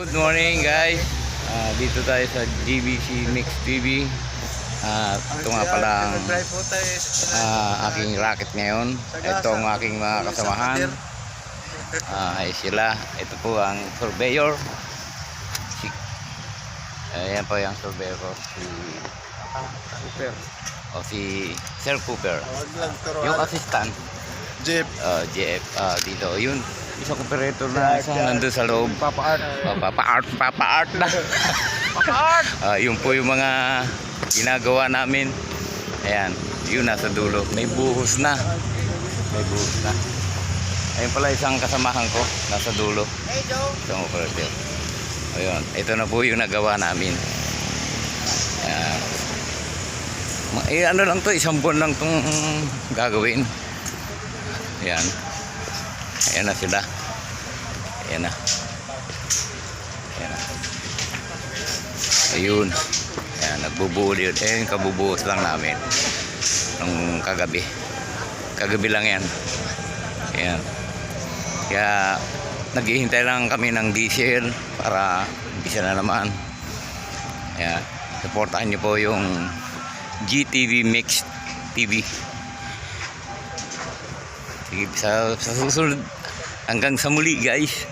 Good morning guys. Dito tayo sa GBC Mix TV. Ito nga pala ang aking racket ngayon. Ito ang aking mga kasamahan. Ay sila. Ito po ang surveyor. Ayan po yung surveyor ko. Si Cooper. Si Sir Cooper. Yung assistant. Jeep. JF. Dito. Yun. Isang operator na isang nandun sa loob. Papa-art na. Papa-art. Yun po yung mga ginagawa namin. Ayan, yun nasa dulo. May buhos na. Ayun pala isang kasamahan ko nasa dulo. Isang operator. Ayun, ito na po yung nagawa namin. Ayan. Ano lang to, isang buwan lang tong gagawin. Ayan. Ayan na sila. Ayan na. Ayun. Ayan, nagbubuo yun. Ayan, kabubuhos lang namin. Nung kagabi. Kagabi lang yan. Ayan. Kaya, naghihintay lang kami ng diesel para diesel na naman. Ayan. Supportahan niyo po yung GTV Mix TV. Sige, sa susunod hanggang sa muli guys.